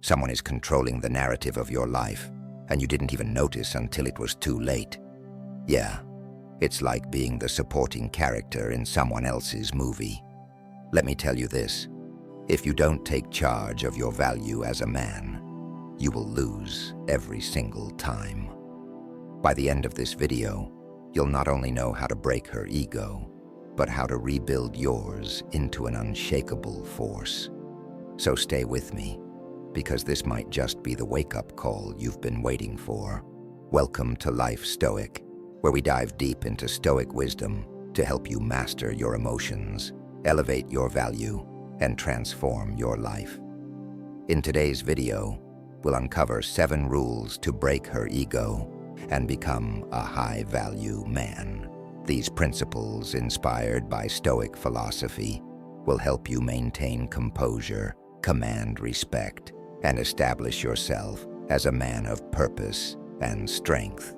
Someone is controlling the narrative of your life, and you didn't even notice until it was too late. Yeah, it's like being the supporting character in someone else's movie. Let me tell you this, if you don't take charge of your value as a man, you will lose every single time. By the end of this video, you'll not only know how to break her ego, but how to rebuild yours into an unshakable force. So stay with me, because this might just be the wake-up call you've been waiting for. Welcome to Life Stoic, where we dive deep into Stoic wisdom to help you master your emotions, elevate your value, and transform your life. In today's video, we'll uncover 7 rules to break her ego and become a high-value man. These principles, inspired by Stoic philosophy, will help you maintain composure, command respect, and establish yourself as a man of purpose and strength.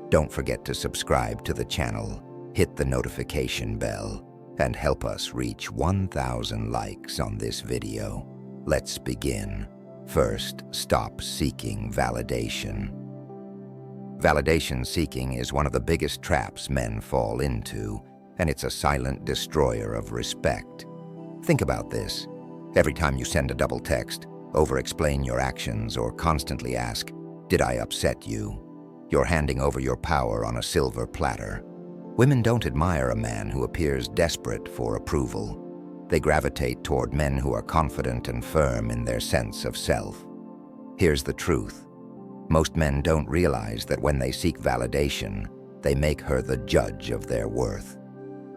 Don't forget to subscribe to the channel, hit the notification bell, and help us reach 1,000 likes on this video. Let's begin. First, stop seeking validation. Validation seeking is one of the biggest traps men fall into, and it's a silent destroyer of respect. Think about this. Every time you send a double text, over-explain your actions, or constantly ask, "Did I upset you?" you're handing over your power on a silver platter. Women don't admire a man who appears desperate for approval. They gravitate toward men who are confident and firm in their sense of self. Here's the truth. Most men don't realize that when they seek validation, they make her the judge of their worth.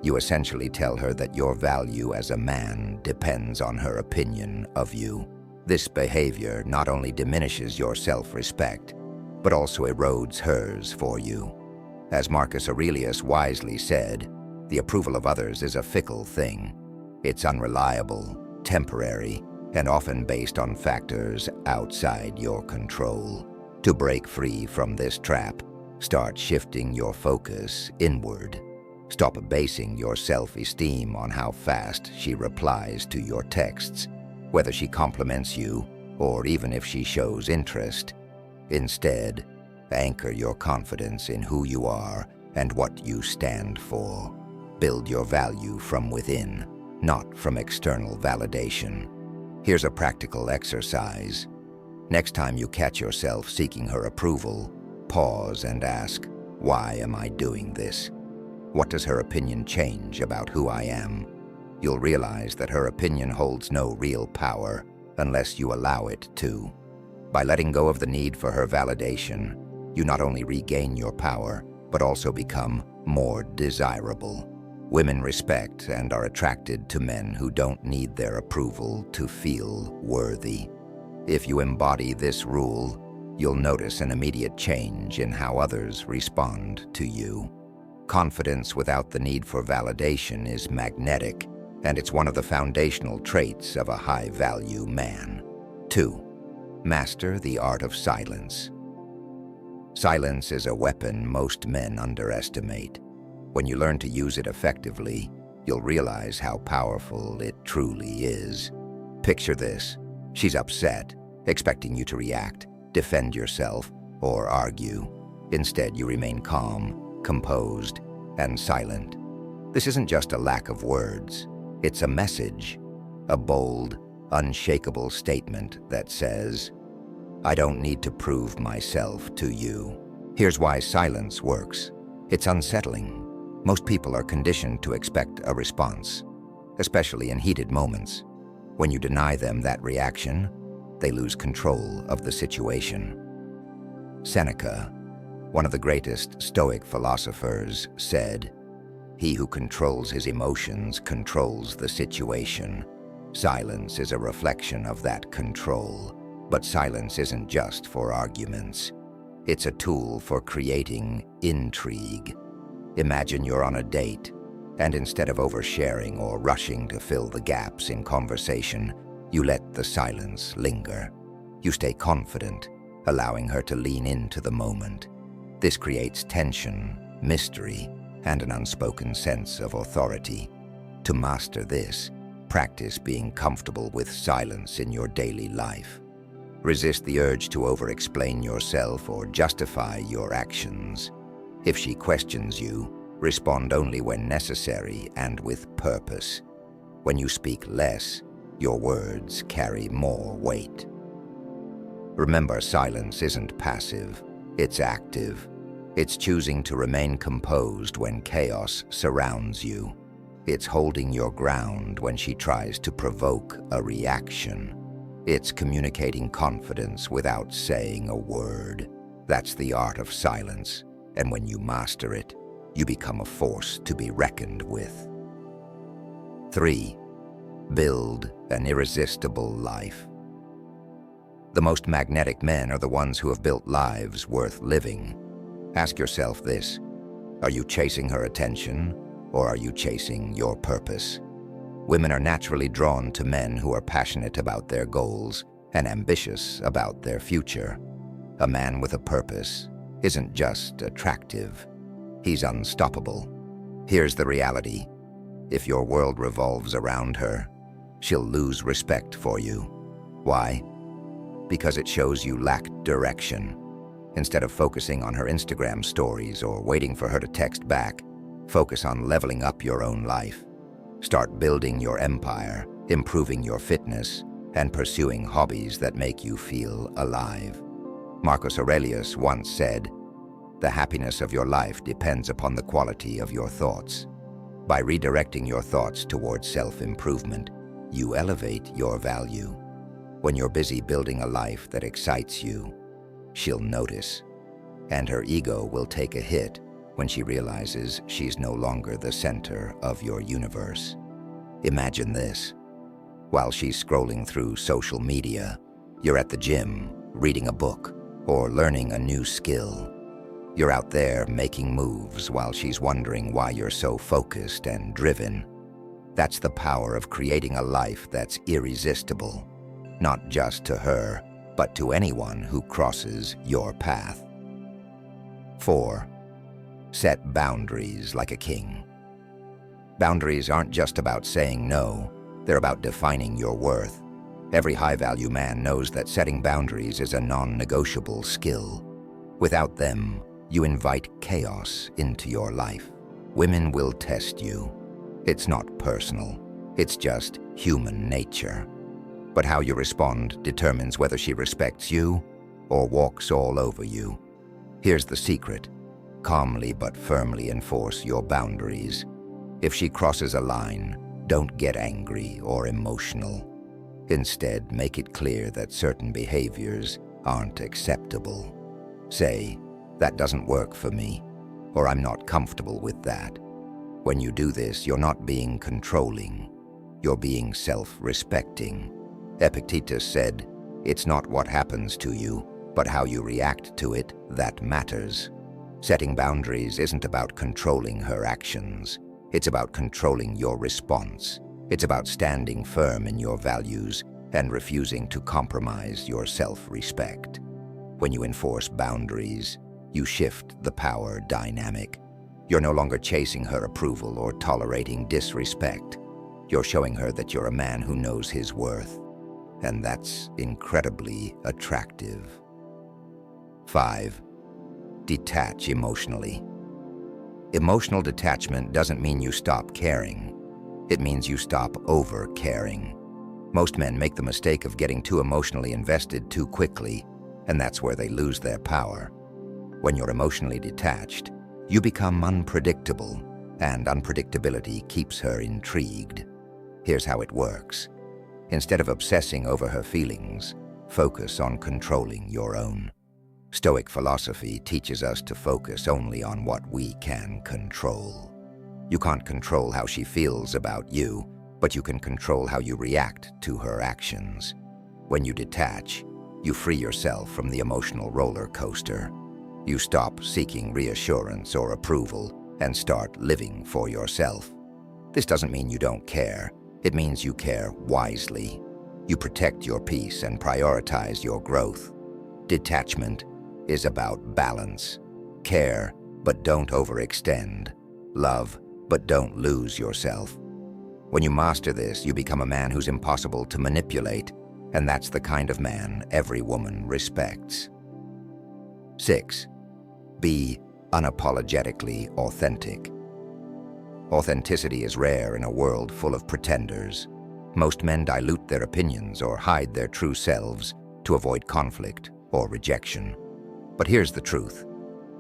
You essentially tell her that your value as a man depends on her opinion of you. This behavior not only diminishes your self-respect, but also erodes hers for you. As Marcus Aurelius wisely said, the approval of others is a fickle thing. It's unreliable, temporary, and often based on factors outside your control. To break free from this trap, start shifting your focus inward. Stop basing your self-esteem on how fast she replies to your texts, whether she compliments you or even if she shows interest. Instead, anchor your confidence in who you are and what you stand for. Build your value from within, not from external validation. Here's a practical exercise. Next time you catch yourself seeking her approval, pause and ask, "Why am I doing this? What does her opinion change about who I am?" You'll realize that her opinion holds no real power unless you allow it to. By letting go of the need for her validation, you not only regain your power, but also become more desirable. Women respect and are attracted to men who don't need their approval to feel worthy. If you embody this rule, you'll notice an immediate change in how others respond to you. Confidence without the need for validation is magnetic, and it's one of the foundational traits of a high-value man. 2. Master the art of silence. Silence is a weapon most men underestimate. When you learn to use it effectively, you'll realize how powerful it truly is. Picture this. She's upset, expecting you to react, defend yourself, or argue. Instead, you remain calm, composed, and silent. This isn't just a lack of words. It's a message, a bold, unshakable statement that says, "I don't need to prove myself to you." Here's why silence works. It's unsettling. Most people are conditioned to expect a response, especially in heated moments. When you deny them that reaction, they lose control of the situation. Seneca, one of the greatest Stoic philosophers, said, "He who controls his emotions controls the situation." Silence is a reflection of that control. But silence isn't just for arguments. It's a tool for creating intrigue. Imagine you're on a date, and instead of oversharing or rushing to fill the gaps in conversation, you let the silence linger. You stay confident, allowing her to lean into the moment. This creates tension, mystery, and an unspoken sense of authority. To master this, practice being comfortable with silence in your daily life. Resist the urge to over-explain yourself or justify your actions. If she questions you, respond only when necessary and with purpose. When you speak less, your words carry more weight. Remember, silence isn't passive, it's active. It's choosing to remain composed when chaos surrounds you. It's holding your ground when she tries to provoke a reaction. It's communicating confidence without saying a word. That's the art of silence, and when you master it, you become a force to be reckoned with. 3. Build an irresistible life. The most magnetic men are the ones who have built lives worth living. Ask yourself this: are you chasing her attention, or are you chasing your purpose? Women are naturally drawn to men who are passionate about their goals and ambitious about their future. A man with a purpose isn't just attractive, he's unstoppable. Here's the reality: if your world revolves around her, she'll lose respect for you. Why? Because it shows you lack direction. Instead of focusing on her Instagram stories or waiting for her to text back, focus on leveling up your own life. Start building your empire, improving your fitness, and pursuing hobbies that make you feel alive. Marcus Aurelius once said, "The happiness of your life depends upon the quality of your thoughts." By redirecting your thoughts towards self-improvement, you elevate your value. When you're busy building a life that excites you, she'll notice, and her ego will take a hit when she realizes she's no longer the center of your universe. Imagine this: while she's scrolling through social media, you're at the gym, reading a book, or learning a new skill. You're out there making moves while she's wondering why you're so focused and driven. That's the power of creating a life that's irresistible, not just to her, but to anyone who crosses your path. 4. Set boundaries like a king. Boundaries aren't just about saying no, they're about defining your worth. Every high-value man knows that setting boundaries is a non-negotiable skill. Without them, you invite chaos into your life. Women will test you. It's not personal, it's just human nature. But how you respond determines whether she respects you or walks all over you. Here's the secret: calmly but firmly enforce your boundaries. If she crosses a line, don't get angry or emotional. Instead, make it clear that certain behaviors aren't acceptable. Say, "That doesn't work for me," or "I'm not comfortable with that." When you do this, you're not being controlling, you're being self-respecting. Epictetus said, "It's not what happens to you, but how you react to it that matters." Setting boundaries isn't about controlling her actions. It's about controlling your response. It's about standing firm in your values and refusing to compromise your self-respect. When you enforce boundaries, you shift the power dynamic. You're no longer chasing her approval or tolerating disrespect. You're showing her that you're a man who knows his worth, and that's incredibly attractive. 5. Detach emotionally. Emotional detachment doesn't mean you stop caring. It means you stop over-caring. Most men make the mistake of getting too emotionally invested too quickly, and that's where they lose their power. When you're emotionally detached, you become unpredictable, and unpredictability keeps her intrigued. Here's how it works. Instead of obsessing over her feelings, focus on controlling your own. Stoic philosophy teaches us to focus only on what we can control. You can't control how she feels about you, but you can control how you react to her actions. When you detach, you free yourself from the emotional roller coaster. You stop seeking reassurance or approval and start living for yourself. This doesn't mean you don't care. It means you care wisely. You protect your peace and prioritize your growth. Detachment is about balance. Care, but don't overextend. Love, but don't lose yourself. When you master this, you become a man who's impossible to manipulate. and that's the kind of man every woman respects. 6. Be unapologetically authentic. Authenticity is rare in a world full of pretenders. Most men dilute their opinions or hide their true selves to avoid conflict or rejection. But here's the truth.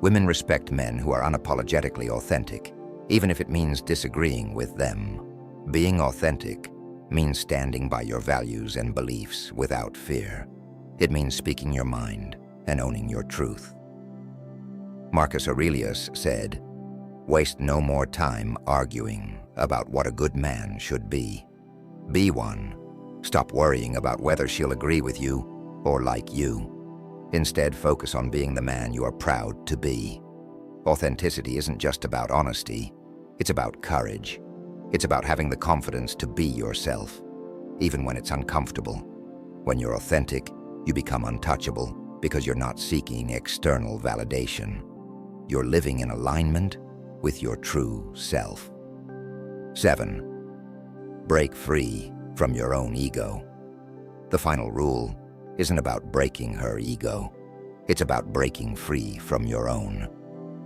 Women respect men who are unapologetically authentic, even if it means disagreeing with them. Being authentic means standing by your values and beliefs without fear. It means speaking your mind and owning your truth. Marcus Aurelius said, "Waste no more time arguing about what a good man should be. Be one. Stop worrying about whether she'll agree with you or like you. Instead, focus on being the man you are proud to be." Authenticity isn't just about honesty. It's about courage. It's about having the confidence to be yourself, even when it's uncomfortable. When you're authentic, you become untouchable because you're not seeking external validation. You're living in alignment with your true self. 7. Break free from your own ego. The final rule isn't about breaking her ego. It's about breaking free from your own.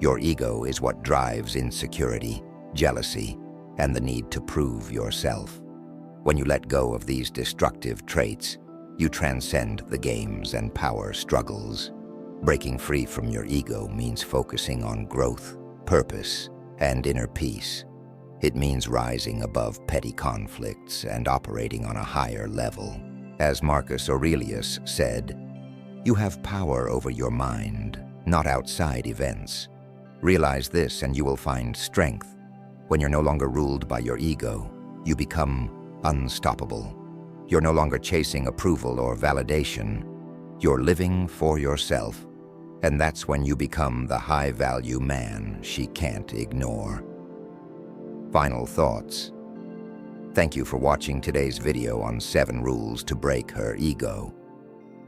Your ego is what drives insecurity, jealousy, and the need to prove yourself. When you let go of these destructive traits, you transcend the games and power struggles. Breaking free from your ego means focusing on growth, purpose, and inner peace. It means rising above petty conflicts and operating on a higher level. As Marcus Aurelius said, "You have power over your mind, not outside events. Realize this and you will find strength. When you're no longer ruled by your ego, you become unstoppable. You're no longer chasing approval or validation. You're living for yourself. And that's when you become the high-value man she can't ignore." Final thoughts. Thank you for watching today's video on 7 rules to break her ego.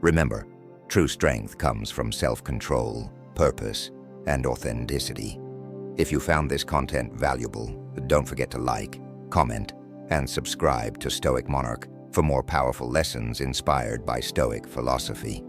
Remember, true strength comes from self-control, purpose, and authenticity. If you found this content valuable, don't forget to like, comment, and subscribe to Stoic Monarch for more powerful lessons inspired by Stoic philosophy.